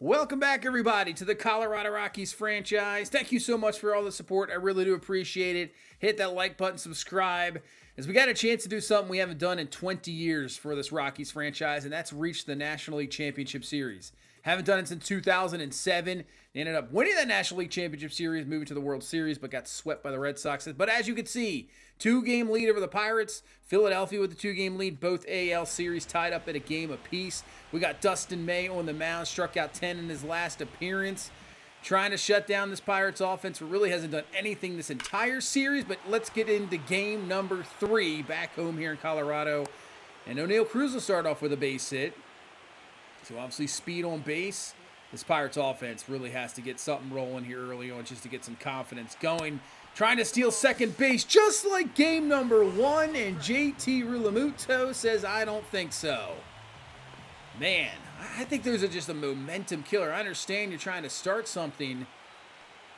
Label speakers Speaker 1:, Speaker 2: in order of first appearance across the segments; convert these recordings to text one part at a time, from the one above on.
Speaker 1: Welcome back, everybody, to the Colorado Rockies franchise. Thank you so much for all the support. I really do appreciate it. Hit that like button, subscribe, as we got a chance to do something we haven't done in 20 years for this Rockies franchise, and that's reach the National League Championship Series. Haven't done it since 2007. They ended up winning that National League Championship Series, moving to the World Series, but got swept by the Red Sox. But as you can see, 2-game lead over the Pirates. Philadelphia with the 2-game lead. Both AL series tied up at a game apiece. We got Dustin May on the mound, struck out 10 in his last appearance, trying to shut down this Pirates offense. Really hasn't done anything this entire series, but let's get into game number 3 back home here in Colorado. And Oneil Cruz will start off with a base hit. So obviously speed on base. This Pirates offense really has to get something rolling here early on just to get some confidence going. Trying to steal second base just like game number 1, and JT Realmuto says, I don't think so. Man, I think there's just a momentum killer. I understand you're trying to start something.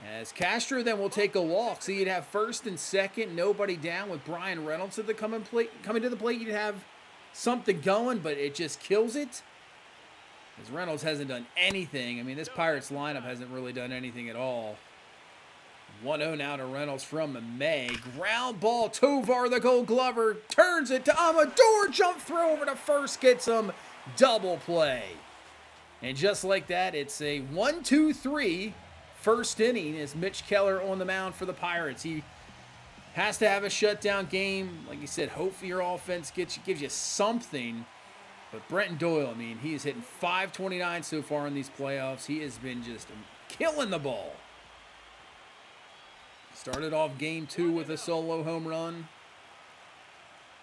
Speaker 1: As Castro then will take a walk. So you'd have first and second, nobody down with Brian Reynolds at the coming to the plate. You'd have something going, but it just kills it. As Reynolds hasn't done anything. I mean, this Pirates lineup hasn't really done anything at all. 1-0 now to Reynolds from May. Ground ball. Tovar, the Gold Glover, turns it to Amador. Jump throw over to first. Gets him. Double play. And just like that, it's a 1-2-3 first inning as Mitch Keller on the mound for the Pirates. He has to have a shutdown game. Like you said, hopefully your offense gives you something. But Brenton Doyle, I mean, he is hitting .529 so far in these playoffs. He has been just killing the ball. Started off game 2 with a solo home run.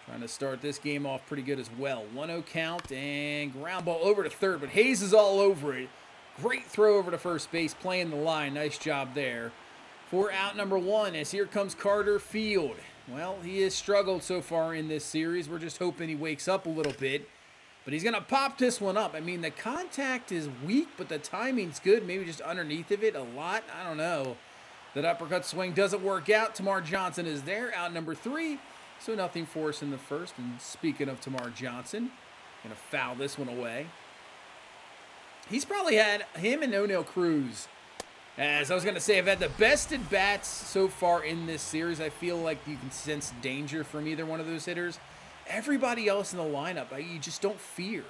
Speaker 1: Trying to start this game off pretty good as well. 1-0 count and ground ball over to third, but Hayes is all over it. Great throw over to first base, playing the line. Nice job there. For out number 1, as here comes Carter Field. Well, he has struggled so far in this series. We're just hoping he wakes up a little bit. But he's going to pop this one up. I mean, the contact is weak, but the timing's good. Maybe just underneath of it a lot. I don't know. That uppercut swing doesn't work out. Tamar Johnson is there, out number 3. So nothing for us in the first. And speaking of Tamar Johnson, going to foul this one away. He's probably had, him and Oneil Cruz, as I was going to say, have had the best at-bats so far in this series. I feel like you can sense danger from either one of those hitters. Everybody else in the lineup, you just don't fear.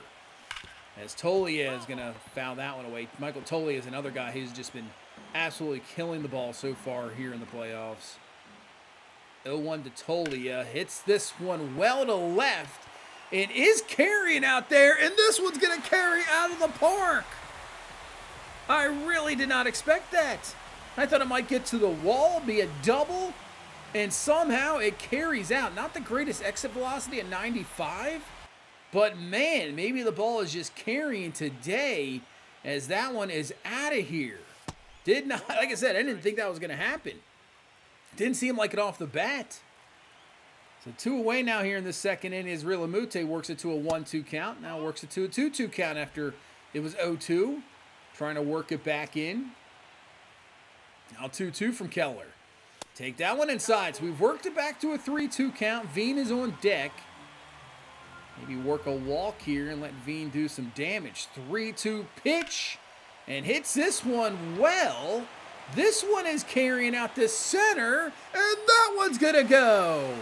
Speaker 1: As Tolia is going to foul that one away. Michael Tolia is another guy who's just been absolutely killing the ball so far here in the playoffs. 0-1 to Tolia. Hits this one well to left. It is carrying out there, and this one's going to carry out of the park. I really did not expect that. I thought it might get to the wall, be a double. And somehow it carries out. Not the greatest exit velocity at 95. But man, maybe the ball is just carrying today, as that one is out of here. Did not, like I said, I didn't think that was going to happen. Didn't seem like it off the bat. So 2 away now here in the second inning as Realmuto works it to a 1-2 count. Now works it to a 2-2 count after it was 0-2. Trying to work it back in. Now 2-2 from Keller. Take that one inside. So we've worked it back to a 3-2 count. Veen is on deck. Maybe work a walk here and let Veen do some damage. 3-2 pitch. And hits this one well. This one is carrying out the center. And that one's going to go.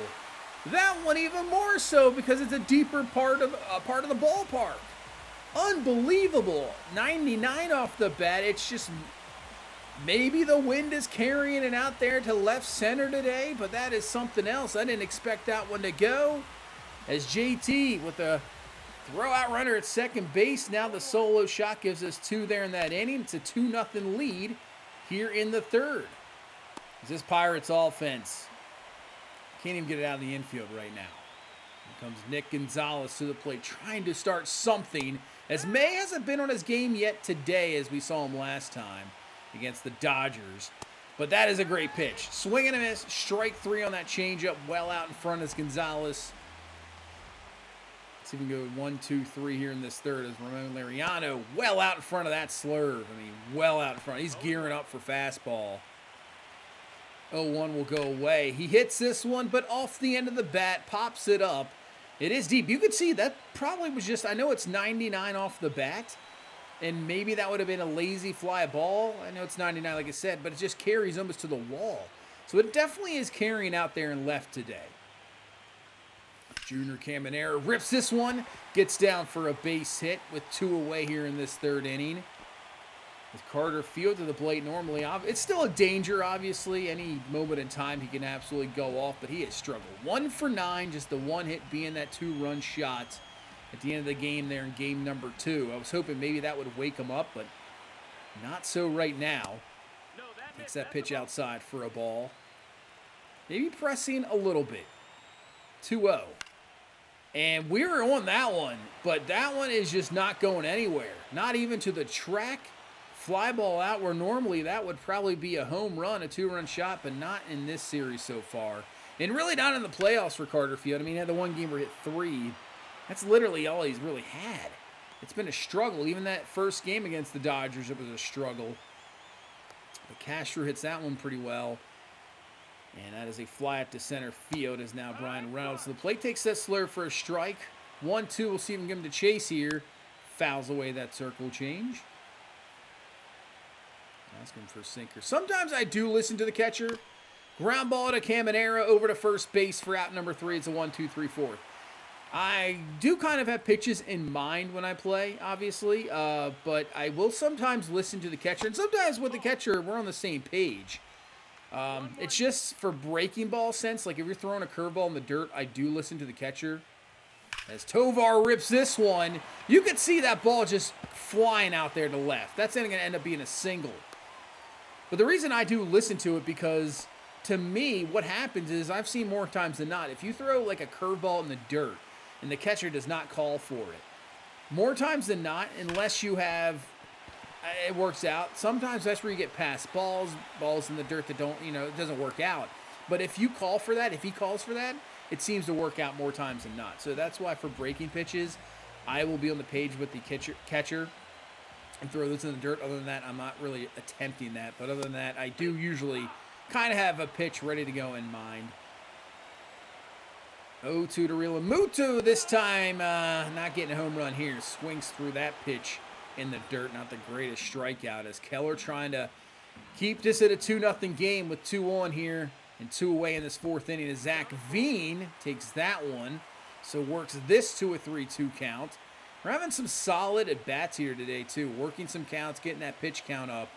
Speaker 1: That one even more so because it's a deeper part of the ballpark. Unbelievable. 99 off the bat. It's just... maybe the wind is carrying it out there to left center today, but that is something else. I didn't expect that one to go. As JT with a throw-out runner at second base. Now the solo shot gives us 2 there in that inning. It's a 2-0 lead here in the third. This Pirates offense can't even get it out of the infield right now. Here comes Nick Gonzalez to the plate, trying to start something, as May hasn't been on his game yet today as we saw him last time against the Dodgers. But that is a great pitch. Swing and a miss. Strike 3 on that changeup. Well out in front as Gonzalez. Let's see if we can go 1, 2, 3 here in this third as Ramon Laureano well out in front of that slurve. I mean, well out in front. He's gearing up for fastball. 0-1 will go away. He hits this one, but off the end of the bat, pops it up. It is deep. You could see that probably was just, I know it's 99 off the bat, and maybe that would have been a lazy fly ball. I know it's 99, like I said, but it just carries almost to the wall. So it definitely is carrying out there in left today. Junior Caminero rips this one, gets down for a base hit with 2 away here in this 3rd inning. With Carter Field to the plate normally, it's still a danger, obviously. Any moment in time he can absolutely go off, but he has struggled. 1 for 9, just the 1 hit being that 2-run shot at the end of the game there in game number 2. I was hoping maybe that would wake him up, but not so right now. Takes that pitch outside for a ball. Maybe pressing a little bit. 2-0. And we were on that one, but that one is just not going anywhere. Not even to the track. Fly ball out where normally that would probably be a home run, a 2-run shot, but not in this series so far. And really not in the playoffs for Carter Field. I mean, he had the one game where he hit 3. That's literally all he's really had. It's been a struggle. Even that first game against the Dodgers, it was a struggle. But Castro hits that one pretty well. And that is a fly up to center field as now Brian Reynolds to the plate. Takes that slur for a strike. 1-2. We'll see if we can get him to chase here. Fouls away that circle change. Asking for a sinker. Sometimes I do listen to the catcher. Ground ball to Caminero over to first base for out number 3. It's a 1-2-3-4. I do kind of have pitches in mind when I play, obviously, but I will sometimes listen to the catcher. And sometimes with the catcher, we're on the same page. It's just for breaking ball sense. Like if you're throwing a curveball in the dirt, I do listen to the catcher. As Tovar rips this one, you can see that ball just flying out there to left. That's going to end up being a single. But the reason I do listen to it, because to me, what happens is I've seen more times than not, if you throw like a curveball in the dirt and the catcher does not call for it, more times than not, unless you have, it works out. Sometimes that's where you get past balls in the dirt that don't, it doesn't work out. But if you call for that, if he calls for that, it seems to work out more times than not. So that's why for breaking pitches, I will be on the page with the catcher and throw this in the dirt. Other than that, I'm not really attempting that. But other than that, I do usually kind of have a pitch ready to go in mind. 0-2 to Realmuto this time. Not getting a home run here. Swings through that pitch in the dirt. Not the greatest strikeout as Keller trying to keep this at a 2-0 game with 2 on here and 2 away in this 4th inning. As Zach Veen takes that one. So works this to a 3-2 count. We're having some solid at-bats here today, too. Working some counts, getting that pitch count up.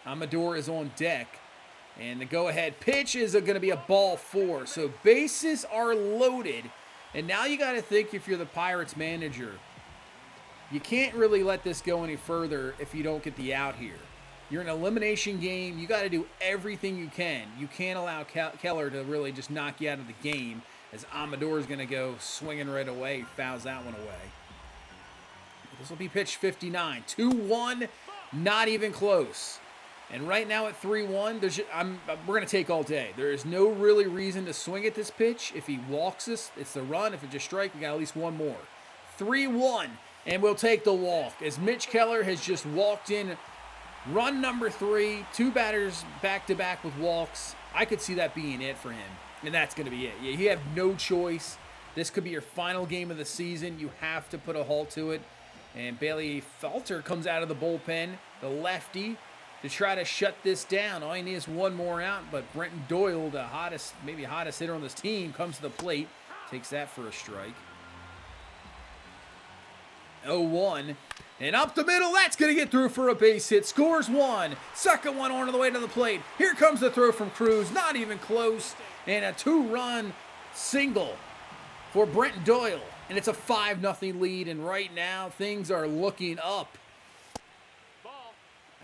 Speaker 1: Amador is on deck. And the go-ahead pitch is going to be a ball 4. So bases are loaded. And now you got to think, if you're the Pirates manager, you can't really let this go any further if you don't get the out here. You're in an elimination game. You got to do everything you can. You can't allow Keller to really just knock you out of the game, as Amador is going to go swinging right away. Fouls that one away. This will be pitch 59. 2-1, not even close. And right now at 3-1, we're going to take all day. There is no really reason to swing at this pitch. If he walks this, it's the run. If it's a strike, we got at least one more. 3-1, and we'll take the walk. As Mitch Keller has just walked in run number 3, 2 batters back-to-back with walks. I could see that being it for him, and that's going to be it. You have no choice. This could be your final game of the season. You have to put a halt to it. And Bailey Falter comes out of the bullpen, the lefty, to try to shut this down. All he needs is one more out, but Brenton Doyle, the hottest hitter on this team, comes to the plate, takes that for a strike. 0-1, and up the middle, that's going to get through for a base hit. Scores 1, second one on the way to the plate. Here comes the throw from Cruz, not even close, and a 2-run single for Brenton Doyle. And it's a 5-0 lead, and right now things are looking up.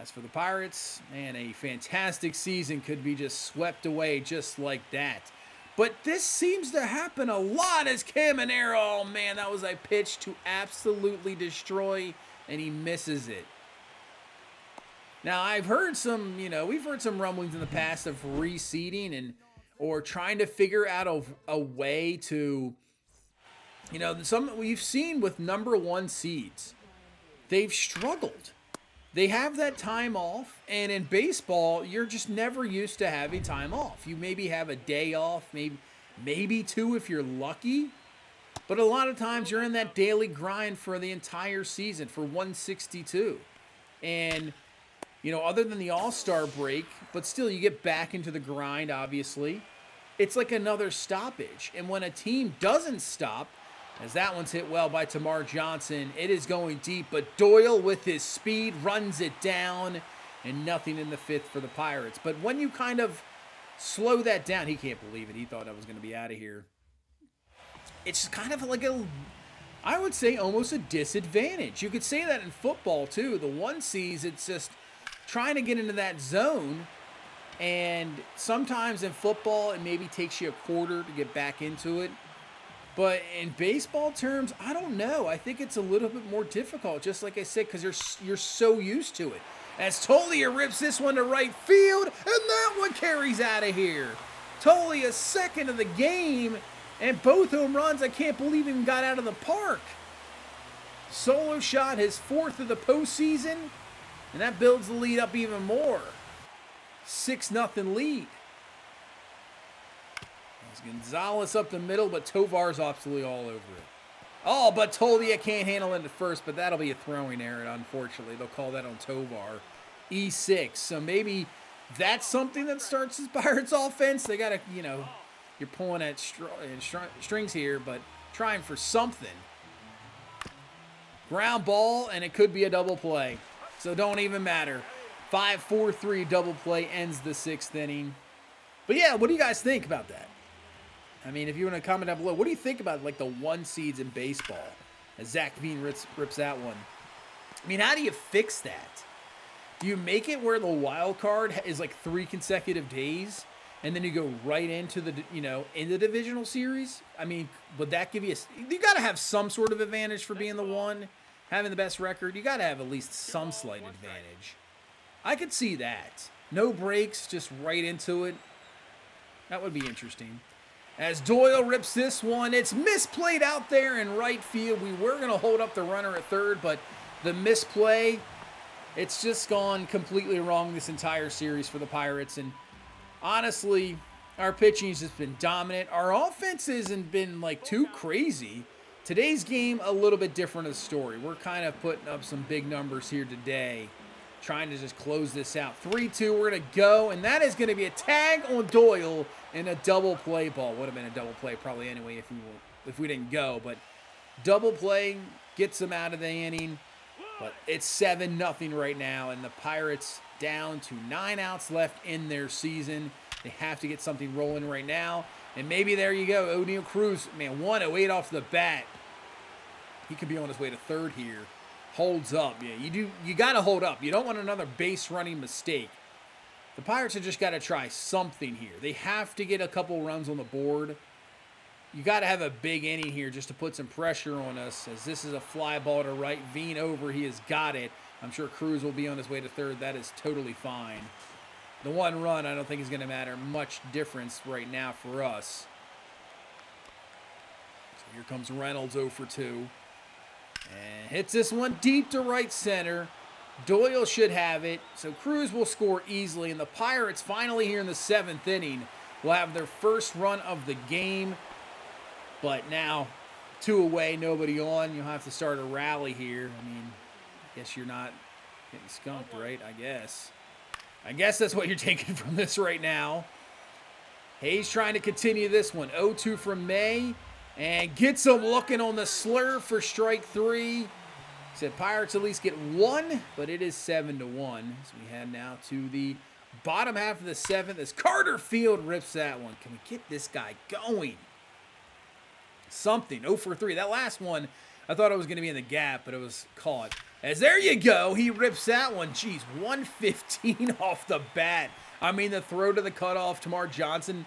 Speaker 1: As for the Pirates, man, a fantastic season could be just swept away just like that. But this seems to happen a lot as Caminero, oh man, that was a pitch to absolutely destroy, and he misses it. Now, I've heard some, we've heard some rumblings in the past of reseeding or trying to figure out a way to, some we've seen with number 1 seeds, they've struggled. They have that time off, and in baseball, you're just never used to having time off. You maybe have a day off, maybe 2 if you're lucky. But a lot of times you're in that daily grind for the entire season for 162. And, you know, other than the All-Star break, but still you get back into the grind, obviously. It's like another stoppage. And when a team doesn't stop, as that one's hit well by Tamar Johnson, it is going deep. But Doyle, with his speed, runs it down. And nothing in the fifth for the Pirates. But when you kind of slow that down, he can't believe it. He thought I was going to be out of here. It's kind of like I would say almost a disadvantage. You could say that in football too. The 1 seeds, it's just trying to get into that zone. And sometimes in football, it maybe takes you a quarter to get back into it. But in baseball terms, I don't know. I think it's a little bit more difficult, just like I said, because you're so used to it. As Tolia rips this one to right field, and that one carries out of here. Tolia, second of the game, and both home runs. I can't believe he even got out of the park. Solo shot, his 4th of the postseason, and that builds the lead up even more. 6-0 lead. There's Gonzalez up the middle, but Tovar's absolutely all over it. Oh, but Tolia can't handle it at first, but that'll be a throwing error, unfortunately. They'll call that on Tovar. E6. So maybe that's something that starts his Pirates offense. They got to, you know, you're pulling at strings here, but trying for something. Ground ball, and it could be a double play. So don't even matter. 5-4-3 double play ends the 6th inning. But yeah, what do you guys think about that? I mean, if you want to comment down below, what do you think about like the 1 seeds in baseball? As Zach Veen rips that one. I mean, how do you fix that? Do you make it where the wild card is like 3 consecutive days, and then you go right into the, you know, in the divisional series? I mean, would that give you you got to have some sort of advantage for being the 1, having the best record. You got to have at least some slight advantage. I could see that. No breaks, just right into it. That would be interesting. As Doyle rips this one, it's misplayed out there in right field. We were going to hold up the runner at third, but the misplay, it's just gone completely wrong this entire series for the Pirates. And honestly, our pitching has just been dominant. Our offense hasn't been like too crazy. Today's game, a little bit different of the story. We're kind of putting up some big numbers here today, trying to just close this out. 3-2, we're going to go, and that is going to be a tag on Doyle and a double play ball. Would have been a double play probably anyway if we didn't go, but double play gets them out of the inning. But it's 7-0 right now, and the Pirates down to 9 outs left in their season. They have to get something rolling right now, and maybe there you go. O'Neal Cruz, man, 108 off the bat. He could be on his way to third here. Holds up. Yeah, you got to hold up. You don't want another base running mistake. The Pirates have just got to try something here. They have to get a couple runs on the board. You got to have a big inning here just to put some pressure on us, as this is a fly ball to right. Veen over. He has got it. I'm sure Cruz will be on his way to third. That is totally fine. The 1 run I don't think is going to matter much difference right now for us. So here comes Reynolds 0 for 2. And hits this one deep to right center. Doyle should have it. So Cruz will score easily. And the Pirates finally here in the 7th inning will have their first run of the game. But now 2 away, nobody on. You'll have to start a rally here. I mean, I guess you're not getting skunked, right? I guess that's what you're taking from this right now. Hayes trying to continue this one. 0-2 from May. And gets him looking on the slur for strike 3. Said Pirates at least get 1, but it is 7-1. So we head now to the bottom half of the 7th as Carter Field rips that one. Can we get this guy going? Something. 0 for 3. That last one, I thought it was going to be in the gap, but it was caught. As there you go. He rips that one. Jeez, 115 off the bat. I mean, the throw to the cutoff, Tamar Johnson,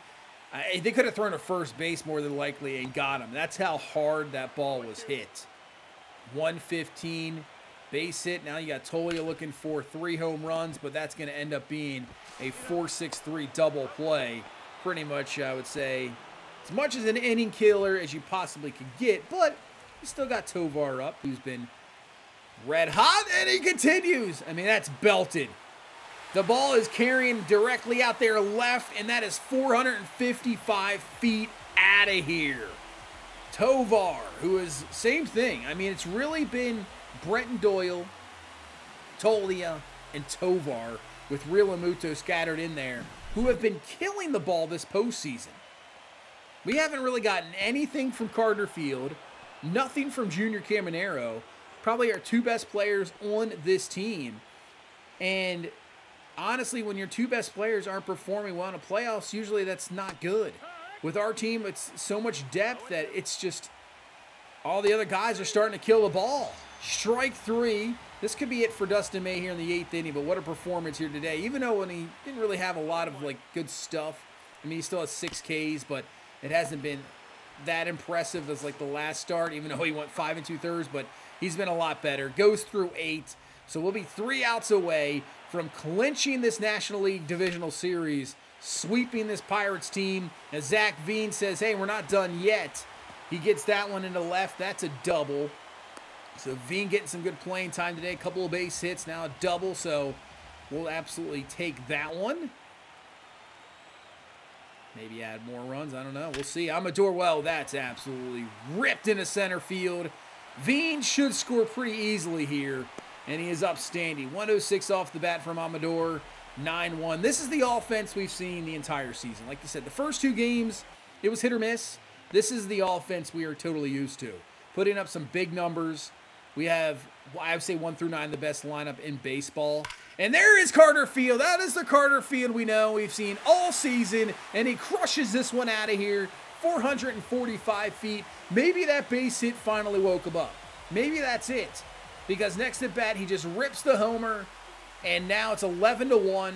Speaker 1: they could have thrown to first base more than likely and got him. That's how hard that ball was hit. 115, base hit. Now you got Tolia looking for 3 home runs, but that's going to end up being a 4-6-3 double play. Pretty much, I would say, as much as an inning killer as you possibly could get, but you still got Tovar up, who's been red hot, and he continues. I mean, that's belted. The ball is carrying directly out there left, and that is 455 feet out of here. Tovar, who is same thing. I mean, it's really been Brenton Doyle, Tolia, and Tovar with Realmuto scattered in there, who have been killing the ball this postseason. We haven't really gotten anything from Carter Field, nothing from Junior Caminero, probably our two best players on this team. And honestly, when your two best players aren't performing well in the playoffs, usually that's not good. With our team, it's so much depth that it's just all the other guys are starting to kill the ball. Strike three. This could be it for Dustin May here in the 8th inning, but what a performance here today. Even though when he didn't really have a lot of good stuff. I mean, he still has 6 Ks, but it hasn't been that impressive as the last start, even though he went 5 2/3, but he's been a lot better. Goes through 8. So we'll be 3 outs away from clinching this National League Divisional Series, sweeping this Pirates team. As Zach Veen says, hey, we're not done yet. He gets that one into left. That's a double. So Veen getting some good playing time today. A couple of base hits, now a double. So we'll absolutely take that one. Maybe add more runs. I don't know. We'll see. Amador, well, that's absolutely ripped into center field. Veen should score pretty easily here. And he is upstanding. 106 off the bat from Amador. 9-1. This is the offense we've seen the entire season. Like you said, the first 2 games, it was hit or miss. This is the offense we are totally used to. Putting up some big numbers. We have, I would say 1 through 9, the best lineup in baseball. And there is Carter Field. That is the Carter Field we know, we've seen all season. And he crushes this one out of here. 445 feet. Maybe that base hit finally woke him up. Maybe that's it. Because next at bat, he just rips the homer. And now it's 11-1.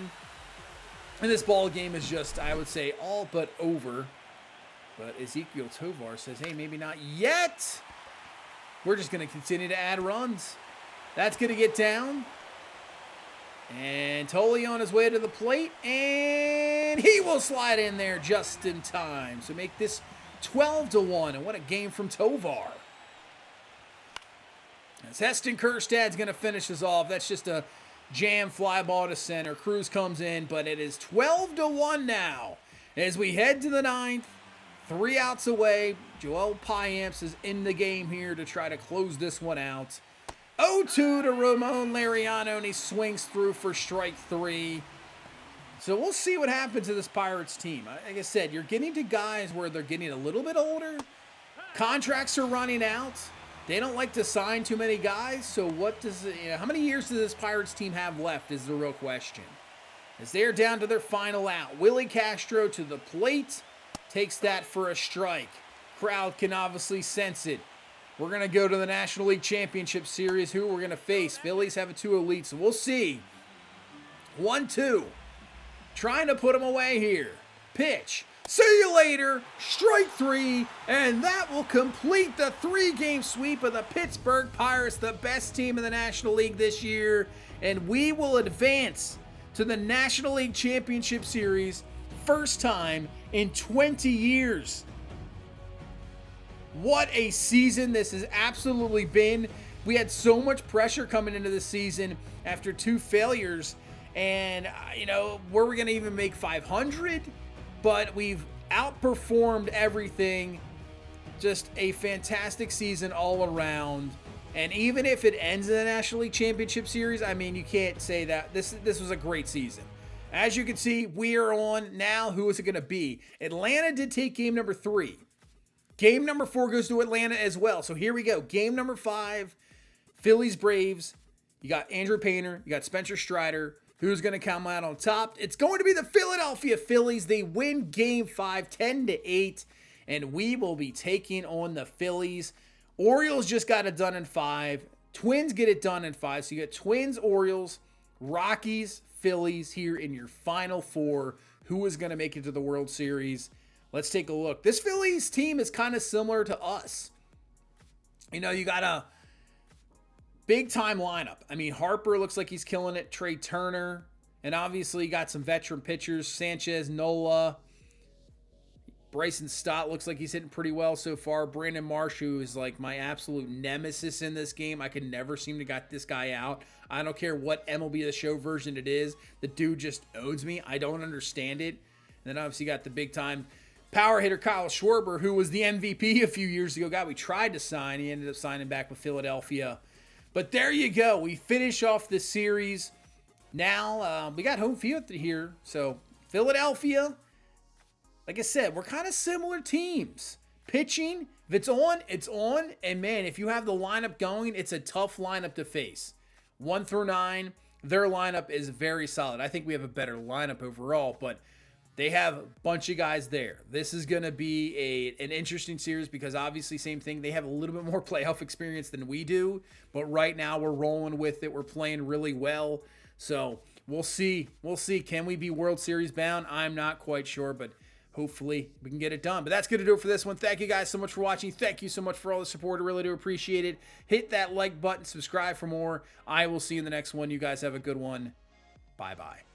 Speaker 1: And this ball game is just, I would say, all but over. But Ezekiel Tovar says, hey, maybe not yet. We're just going to continue to add runs. That's going to get down. And Tolia on his way to the plate. And he will slide in there just in time. So make this 12-1. And what a game from Tovar. As Heston Kjerstad's going to finish this off. That's just a jam fly ball to center. Cruz comes in, but it is 12-1 now. As we head to the 9th, 3 outs away. Joel Payamps is in the game here to try to close this one out. 0-2 to Ramon Laureano, and he swings through for strike 3. So we'll see what happens to this Pirates team. Like I said, you're getting to guys where they're getting a little bit older. Contracts are running out. They don't like to sign too many guys, so how many years does this Pirates team have left is the real question. As they're down to their final out, Willie Castro to the plate, takes that for a strike. Crowd can obviously sense it. We're going to go to the National League Championship Series. Who we're going to face? Phillies have a 2 elite, so we'll see. 1-2. Trying to put them away here. Pitch. See you later, strike 3, and that will complete the 3-game sweep of the Pittsburgh Pirates, the best team in the National League this year, and we will advance to the National League Championship Series, first time in 20 years. What a season this has absolutely been. We had so much pressure coming into the season after 2 failures, and, were we going to even make 500? But we've outperformed everything. Just a fantastic season all around. And even if it ends in the National League Championship Series, I mean, you can't say that. This was a great season. As you can see, we are on now. Who is it going to be? Atlanta did take game number 3. Game number 4 goes to Atlanta as well. So here we go. Game number 5, Phillies Braves. You got Andrew Painter. You got Spencer Strider. Who's going to come out on top? It's going to be the Philadelphia Phillies. They win Game 5, 10-8, and we will be taking on the Phillies. Orioles just got it done in 5. Twins get it done in 5. So you got Twins, Orioles, Rockies, Phillies here in your final 4. Who is going to make it to the World Series? Let's take a look. This Phillies team is kind of similar to us. You got a big-time lineup. I mean, Harper looks like he's killing it. Trey Turner. And obviously, you got some veteran pitchers. Sanchez, Nola. Bryson Stott looks like he's hitting pretty well so far. Brandon Marsh, who is like my absolute nemesis in this game. I could never seem to got this guy out. I don't care what MLB The Show version it is. The dude just owns me. I don't understand it. And then obviously you got the big-time power hitter Kyle Schwarber, who was the MVP a few years ago. Guy we tried to sign. He ended up signing back with Philadelphia. But there you go. We finish off this series. Now, we got home field here. So, Philadelphia, like I said, we're kind of similar teams. Pitching, if it's on, it's on. And, man, if you have the lineup going, it's a tough lineup to face. 1 through 9, their lineup is very solid. I think we have a better lineup overall, but they have a bunch of guys there. This is going to be an interesting series because obviously, same thing, they have a little bit more playoff experience than we do. But right now, we're rolling with it. We're playing really well. So we'll see. We'll see. Can we be World Series bound? I'm not quite sure, but hopefully we can get it done. But that's going to do it for this one. Thank you guys so much for watching. Thank you so much for all the support. I really do appreciate it. Hit that like button. Subscribe for more. I will see you in the next one. You guys have a good one. Bye-bye.